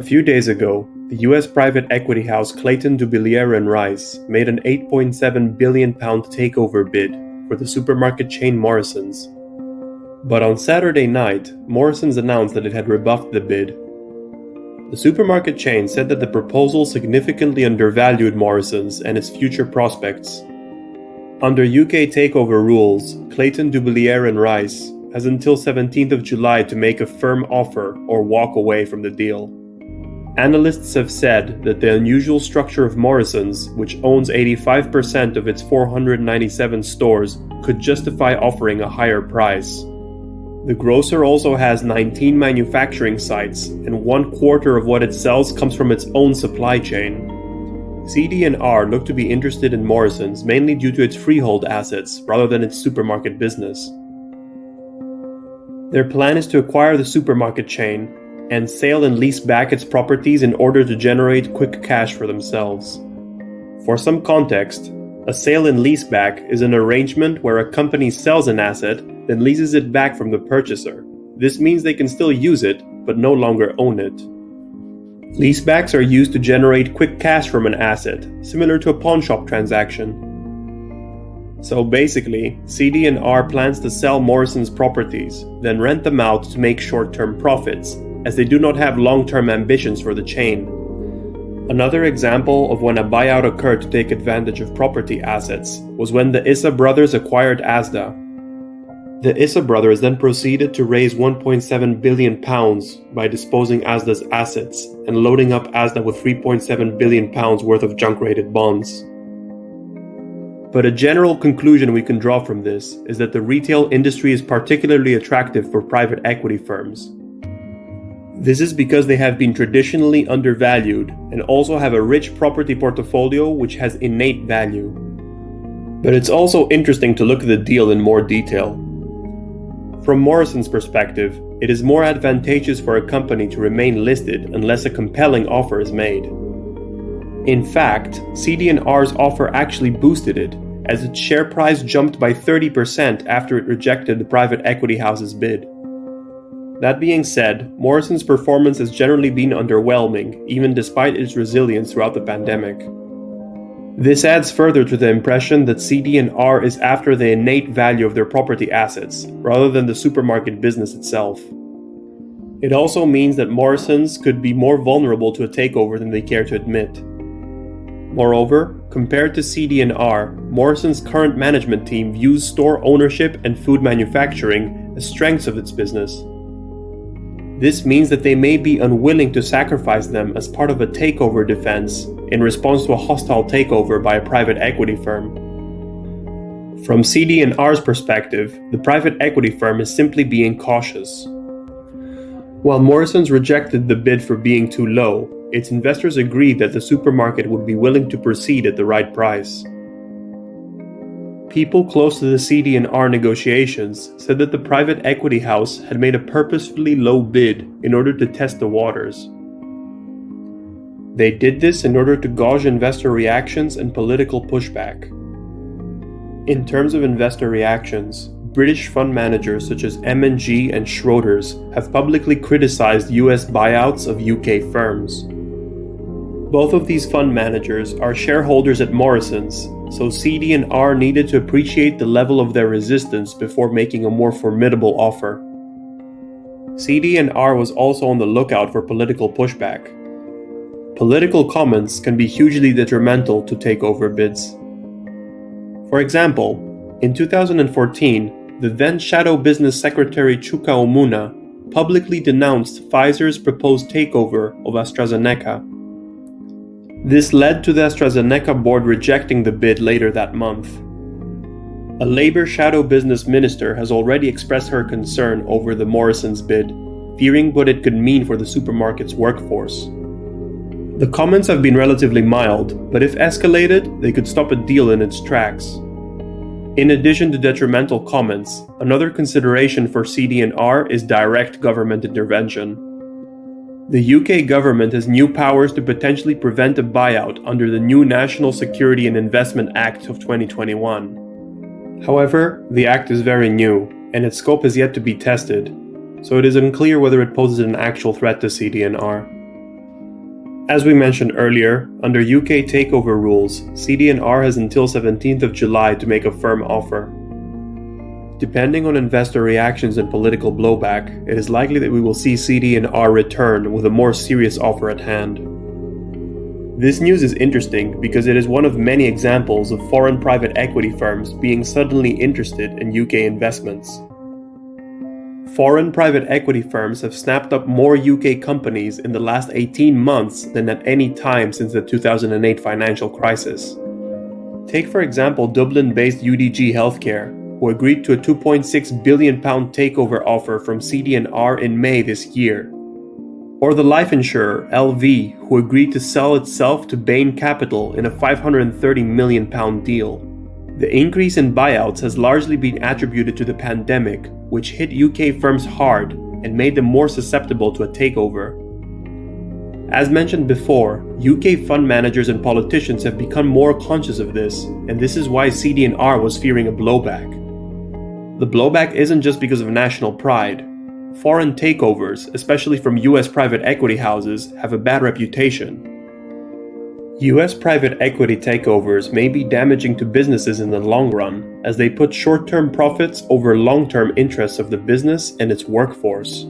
A few days ago, the US private equity house Clayton Dubilier Rice made an £8.7 billion takeover bid for the supermarket chain Morrisons. But on Saturday night, Morrisons announced that it had rebuffed the bid. The supermarket chain said that the proposal significantly undervalued Morrisons and its future prospects. Under UK takeover rules, Clayton Dubilier Rice has until 17th of July to make a firm offer or walk away from the deal. Analysts have said that the unusual structure of Morrisons, which owns 85% of its 497 stores, could justify offering a higher price. The grocer also has 19 manufacturing sites, and 1/4 of what it sells comes from its own supply chain. CD&R looked to be interested in Morrisons mainly due to its freehold assets rather than its supermarket business. Their plan is to acquire the supermarket chain and sale and lease back its properties in order to generate quick cash for themselves. For some context, a sale and lease back is an arrangement where a company sells an asset, then leases it back from the purchaser. This means they can still use it, but no longer own it. Leasebacks are used to generate quick cash from an asset, similar to a pawnshop transaction. So basically, CD&R plans to sell Morrisons properties, then rent them out to make short-term profits, as they do not have long-term ambitions for the chain. Another example of when a buyout occurred to take advantage of property assets was when the Issa brothers acquired Asda. The Issa brothers then proceeded to raise £1.7 billion by disposing Asda's assets and loading up Asda with £3.7 billion worth of junk-rated bonds. But a general conclusion we can draw from this is that the retail industry is particularly attractive for private equity firms. This is because they have been traditionally undervalued and also have a rich property portfolio which has innate value. But it's also interesting to look at the deal in more detail. From Morrisons' perspective, it is more advantageous for a company to remain listed unless a compelling offer is made. In fact, CD&R's offer actually boosted it, as its share price jumped by 30% after it rejected the private equity house's bid. That being said, Morrisons' performance has generally been underwhelming, even despite its resilience throughout the pandemic. This adds further to the impression that CD&R is after the innate value of their property assets, rather than the supermarket business itself. It also means that Morrisons could be more vulnerable to a takeover than they care to admit. Moreover, compared to CD&R, Morrisons' current management team views store ownership and food manufacturing as strengths of its business. This means that they may be unwilling to sacrifice them as part of a takeover defense in response to a hostile takeover by a private equity firm. From CD&R's perspective, the private equity firm is simply being cautious. While Morrisons rejected the bid for being too low, its investors agreed that the supermarket would be willing to proceed at the right price. People close to the CD&R negotiations said that the private equity house had made a purposefully low bid in order to test the waters. They did this in order to gauge investor reactions and political pushback. In terms of investor reactions, British fund managers such as M&G and Schroders have publicly criticized US buyouts of UK firms. Both of these fund managers are shareholders at Morrisons, so CD&R needed to appreciate the level of their resistance before making a more formidable offer. CD&R was also on the lookout for political pushback. Political comments can be hugely detrimental to takeover bids. For example, in 2014, the then Shadow Business Secretary Chuka Omuna publicly denounced Pfizer's proposed takeover of AstraZeneca. This led to the AstraZeneca board rejecting the bid later that month. A Labour shadow business minister has already expressed her concern over the Morrisons bid, fearing what it could mean for the supermarket's workforce. The comments have been relatively mild, but if escalated, they could stop a deal in its tracks. In addition to detrimental comments, another consideration for CD&R is direct government intervention. The UK government has new powers to potentially prevent a buyout under the new National Security and Investment Act of 2021. However, the act is very new, and its scope has yet to be tested, so it is unclear whether it poses an actual threat to CD&R. As we mentioned earlier, under UK takeover rules, CD&R has until 17th of July to make a firm offer. Depending on investor reactions and political blowback, it is likely that we will see CD&R return with a more serious offer at hand. This news is interesting because it is one of many examples of foreign private equity firms being suddenly interested in UK investments. Foreign private equity firms have snapped up more UK companies in the last 18 months than at any time since the 2008 financial crisis. Take for example Dublin-based UDG Healthcare, who agreed to a £2.6 billion takeover offer from CD&R in May this year. Or the life insurer LV, who agreed to sell itself to Bain Capital in a £530 million deal. The increase in buyouts has largely been attributed to the pandemic, which hit UK firms hard and made them more susceptible to a takeover. As mentioned before, UK fund managers and politicians have become more conscious of this, and this is why CD&R was fearing a blowback. The blowback isn't just because of national pride. Foreign takeovers, especially from US private equity houses, have a bad reputation. US private equity takeovers may be damaging to businesses in the long run, as they put short-term profits over long-term interests of the business and its workforce.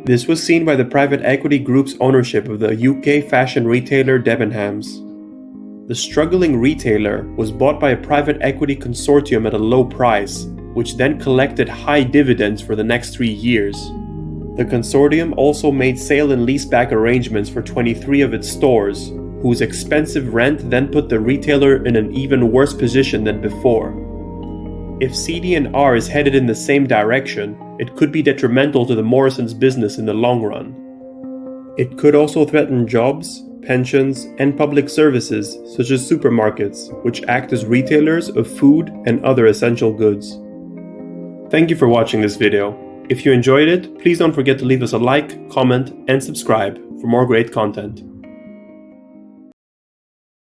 This was seen by the private equity group's ownership of the UK fashion retailer Debenhams. The struggling retailer was bought by a private equity consortium at a low price, which then collected high dividends for the next 3 years. The consortium also made sale and leaseback arrangements for 23 of its stores, whose expensive rent then put the retailer in an even worse position than before. If CD&R is headed in the same direction, it could be detrimental to the Morrisons business in the long run. It could also threaten jobs, pensions, and public services such as supermarkets, which act as retailers of food and other essential goods. Thank you for watching this video. If you enjoyed it, please don't forget to leave us a like, comment, and subscribe for more great content.